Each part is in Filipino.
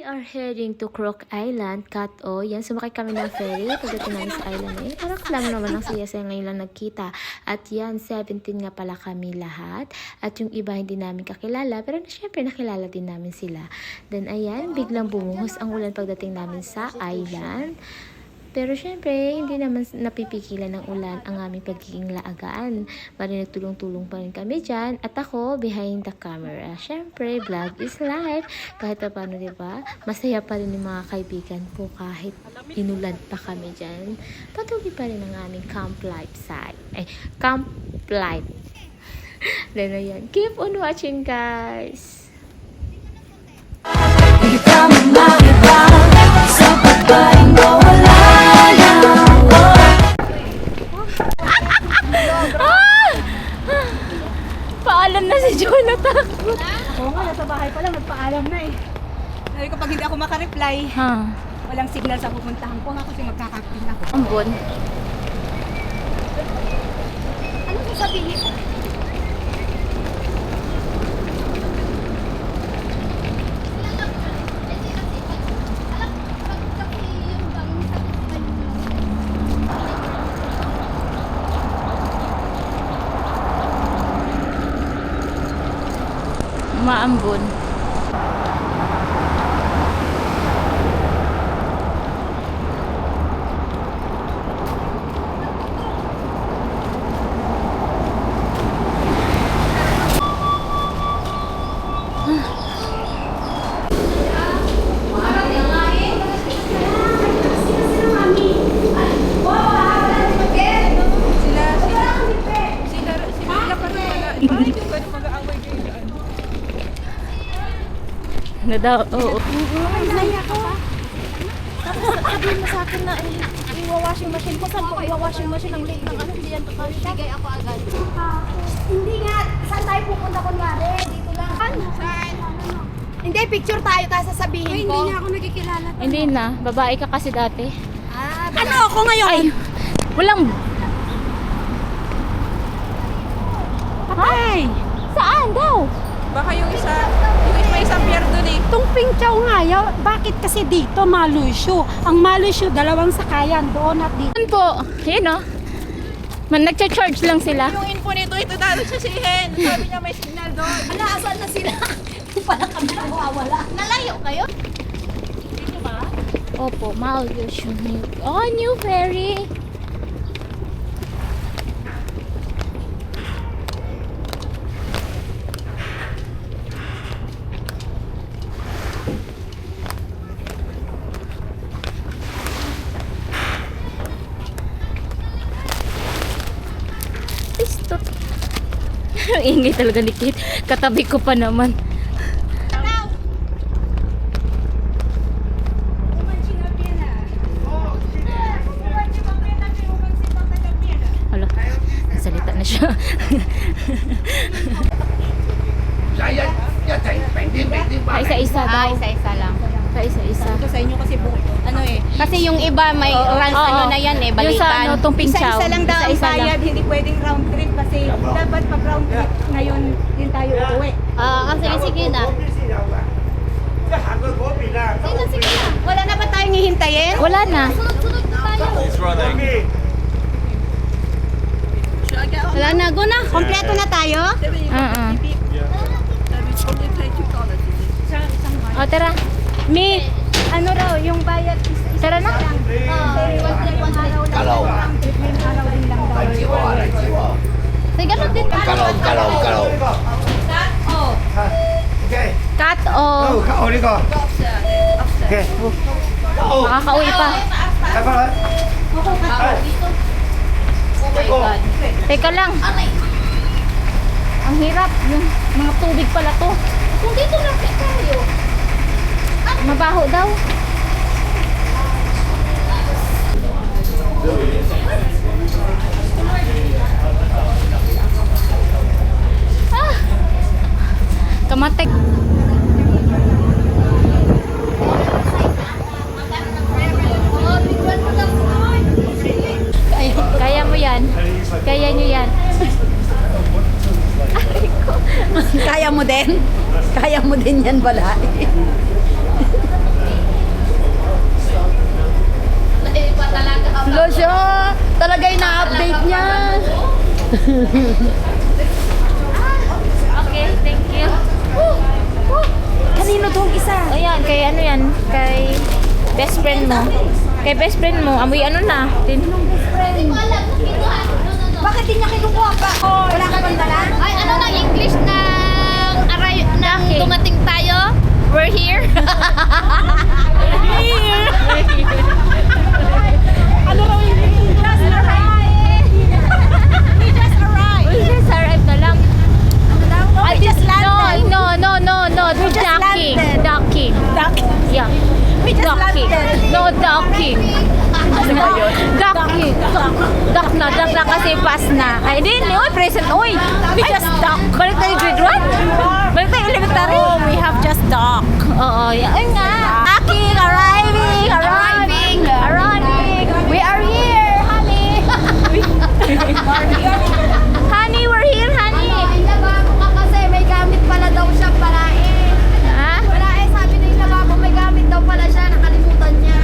are heading to Croc Island, Cat-O. Yan, sumakay kami ng ferry. Pagdating namin sa island eh, parang lang naman ang saya-saya ngayon lang nagkita. At yan, 17 nga pala kami lahat. At yung iba hindi namin kakilala, pero syempre nakilala din namin sila. Then ayan, biglang bumuhos ang ulan pagdating namin sa island. Pero syempre, hindi naman napipigilan ng ulan ang aming pagiging laagaan. Bali nagtulong-tulong pa rin kami dyan. At ako, behind the camera. Syempre, vlog is life. Kahit pa paano, diba? Masaya pa rin yung mga kaibigan ko kahit inulan pa kami dyan. Patuloy pa rin ang aming camp life site. Camp life. Then ayan. Keep on watching, guys. Paalam na si Jonathan. Oo nga, nasa bahay pa lang, nagpaalam na eh. Sabi kapag hindi ako makareply, walang signal sa pupuntahan ko nga kasi magkakapin ako. Ambon. Ano sasabihin? Maambon. Na daw, oo. Naya ka pa? Tapos sabihin mo sa akin na iwa-washing machine ko. Saan ko iwa-washing machine ang late ng ano? Hindi yan kakasya. Bigay ako agad. Hindi nga. Saan tayo pupunta kunwari? Dito lang. Saan? Hindi, picture tayo tapos sasabihin ko. Hindi niya ako nagkikilala. Hindi na, babae ka kasi dati. Ano ako ngayon? Ay, walang... Patay! Saan daw? Baka yung isang pier doon eh. Itong Pingchow nga, bakit kasi dito Malusyo? Ang Malusyo, dalawang sakayan doon at dito. Yan po, yun o. Nagcha-charge lang sila. Yung info nito, ito dalo sa sihen. Sabi niya may signal doon. Ala, asan na sila? Yung pala kami nawawala. Nalayo kayo? Dito ba? Opo, Malusyo. Oh, new ferry. Stop. Ang ingay talaga ni Kate. Katabi ko pa naman. Hala, nasalita na siya. Isa-isa daw. Isa-isa lang. Isa-isa. Ito sa inyo kasi ano eh. Kasi yung iba may runs ano na yan eh, Yung sa ano, balikan. tong Pingchow. Isa-isa lang daw ang Isa-isa lang. bayad, hindi pwedeng round trip kasi dapat pag round trip ngayon din tayo uuwi. Kasi sige na. Sige na. Wala na ba tayong hihintayin? Wala na. Sunod-sunod na tayo. Wala na, go na. Kompleto na tayo? O, tara. Mi, ano raw, yung bayad is Tara na. lang. Araw lang daw, round trip ngayon, araw din lang daw. Sige, ganun din. Cut o. Makakauwi pa. Teka lang. Ang hirap. Yung mga tubig pala to. Kung dito lang tayo. Mabaho daw. Kamatek. Kaya mo yan. Kaya nyo yan. Kaya mo din? Kaya mo din yan, balay. Okay, thank you. Kanino tong isa? Ayan, kay ano yan? Kay best friend mo. Kay best friend mo, amoy ano na? Bakit di niya kinukuha pa? Wala ka bang dala? Ay, ano ng English ng aray nang dumating tayo? We're here. Ano raw yung just arrived? We just arrived. We just arrived na lang. Ano daw? I just landed. No. Docking. landed. Docking. Duck. Yeah. We just Docking. landed. No, docking. Docking. Dock na kasi pass na. Ay, di, oy, present, oy. We just dock. Balik tayo grade 1? Balik tayo elementary? Oh, we have just dock. Oo, yeah. Ay nga. Docking, arriving. We are here, honey. Honey, we're here, honey. Ay, lababo ka kasi may gamit pala daw siya pala eh. Ha? Wala eh, sabi na yung lababo may gamit daw pala siya, nakalimutan niya.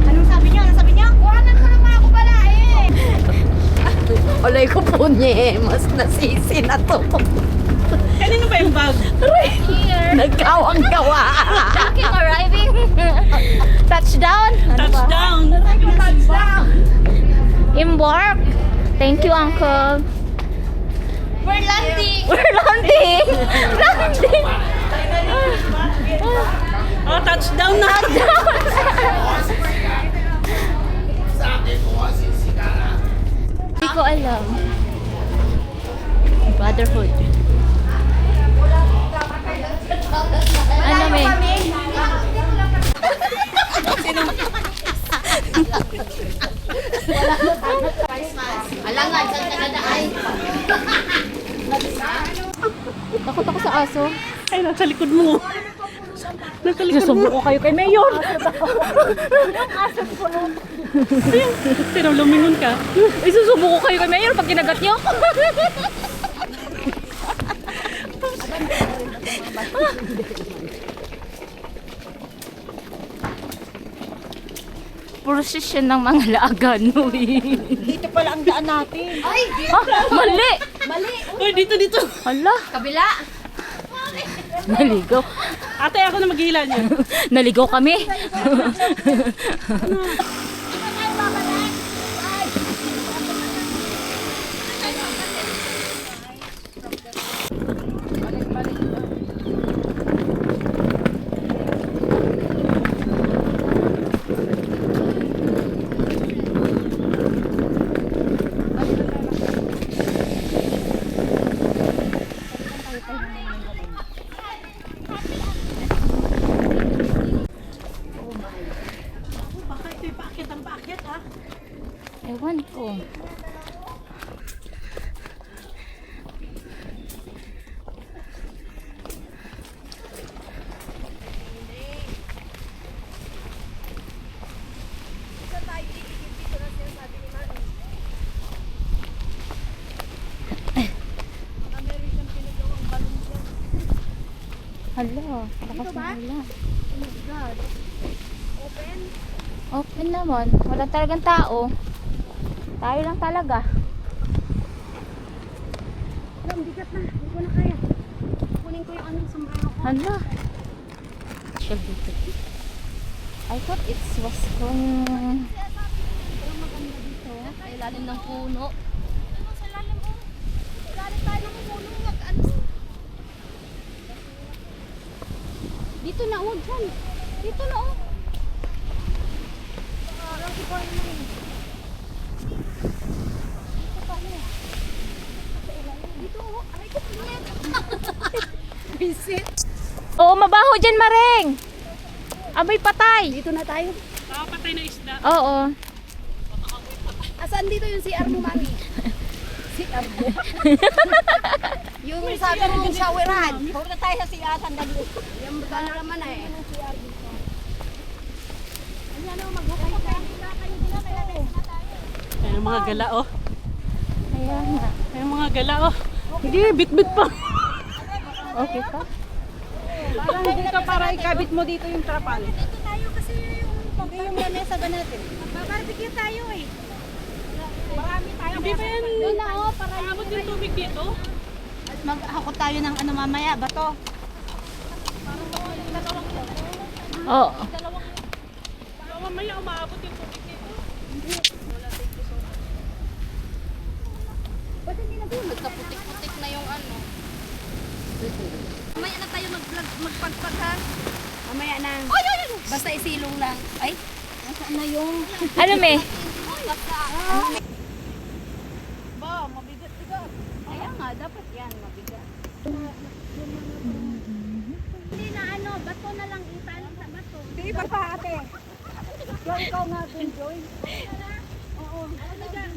Anong sabi niya? Anong sabi niya? Kuhanan mo naman ako pala eh. Olay ko po niya. Mas nasisi na to. Kanino ba yung bag? Here. Nagkawang gawa. Docking, arriving. Touchdown. Ano ba? Touchdown. Embark. Thank you, Uncle. We're landing. We're landing. Landing. Oh, touchdown na. Hindi ko alam. Brotherhood. Ano, may? Alangan, saan ka nadaay? Takot ako sa aso. Ay, nasa likod mo. Nasa likod mo. ko kayo kay Mayor. Ayun, pero lumingon ka. Isusubo ko kayo kay Mayor pag kinagat niyo. Prosesyon ng mga lagan mo eh. Dito pala ang daan natin. Ay, Ha? Mali! Uy, dito. Hala, kabila. naligaw. Ate, ako na maghila niyo. Naligaw kami. Baka ito'y paakit ang paakit, ha? Ewan ko. Hala, lakas na hala. Open naman. Wala talagang tao. Tayo lang talaga. Ang bigat na. Hindi ko na kaya. Kunin ko yung anong sombrero ko. Hala. Shall be pretty. I thought it was from... Sa ilalim ng puno. Ano sa ilalim mo? Ilalim tayo ng puno. Ano? Dito na, huwag dyan. Dito na, oh. Dito, oh. Aray ko, pinit. Visit. Oo, mabaho dyan, Mareng. Amoy patay. Dito na tayo. Nakapatay na isda. Oo. Asan dito yung CR mo, mami? CR mo? Yung sabi mong showeran. Huwag na tayo sa CR. Sandali. Yung ano naman eh. Ay, mga gala, oh. Kaya nga. Ay, mga gala, oh. Hindi, bit-bit pa. Okay pa? Parang hindi ka para ikabit mo dito yung trapal. Dito tayo kasi yung Yung lamesa ba natin? barbecue tayo eh. Hindi ba yan? Doon na oh, para Abot yung tubig dito? Maghakot tayo ng ano mamaya, bato. Oo. Mamaya umaabot yung tubig dito. Nagkaputik-putik na yung ano. Mamaya na tayo magpagpag ha. Mamaya na. Basta isilong lang. Ay, nasaan na yung... Ano, me? Ba, mabigat-bigat. Kaya nga, dapat yan, mabigat. Hindi na ano, bato na lang italo sa bato. Hindi pa pa ate. Joy, ikaw nga din, Joy. Oo. Ano na dyan?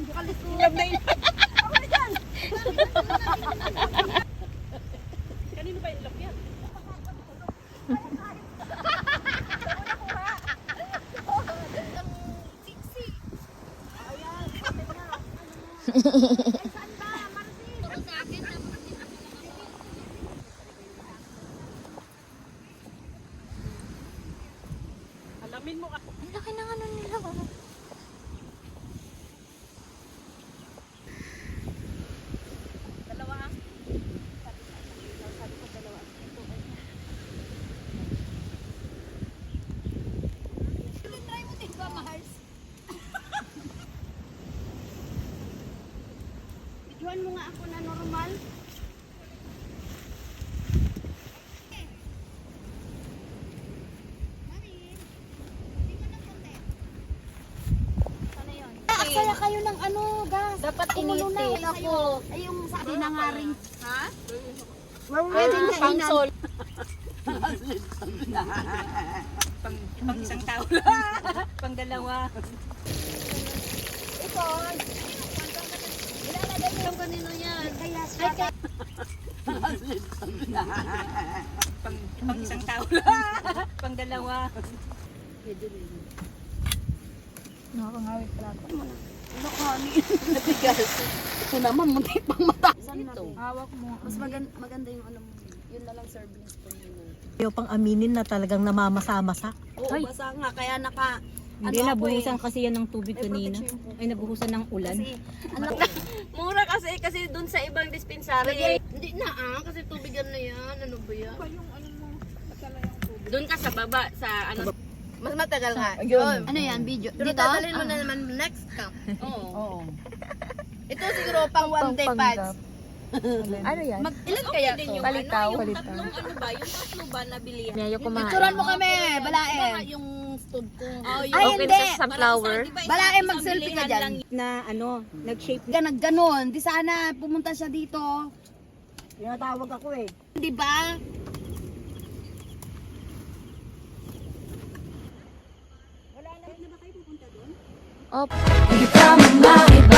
Kanino ba yung lapyan? Alamin mo ka. Ang laki ng ano nila. Oh. Videoan mo nga ako na normal. Kaya kayo ng ano, gas. Dapat Kumulo na. initin ako. Ay, yung sa atin na nga rin. Ha? Pwedeng kainan. Pangsol. Pang isang tao. Pang dalawa. Ito. Ilalagay mo yung kanino yan. Kaya siya. Pang isang tao. Pang dalawa. Nakakangawit pala ito. Ano ko, nabigas. Ito naman, munti pang mata. Ito. Hawak mo. Mas maganda yung ano mo. Yun na lang serving spoon yun. Ayaw pang aminin na talagang namamasa-masa. Oo, basa nga. Kaya naka... Hindi, ano ako nabuhusan eh. kasi yan ng tubig May kanina. protection po. Ay, nabuhusan ng ulan. Kasi, ano, Mura kasi dun sa ibang dispensary. Hindi na kasi tubigan na yan. Ano ba yan? Doon ka sa baba, sa ano. Mas matagal nga. Yun. ano yan, video? Pero Dito? dadalhin mo na naman next camp. Oo. Oo. Ito siguro pang one day pads. Ano yan? Ilan kaya to? Palitaw. Yung tatlong ano ba? Yung tatlo ba nabili yan? Ngayon kumain. Picturean mo kami, balae. Yung stud ko. Ay, Okay hindi. na sa sunflower. Balae, mag-selfie ka dyan. Na ano, nag-shape. Ganon. Di sana pumunta siya dito. Tinatawag ako eh. Di ba? Oh. Ikaw ang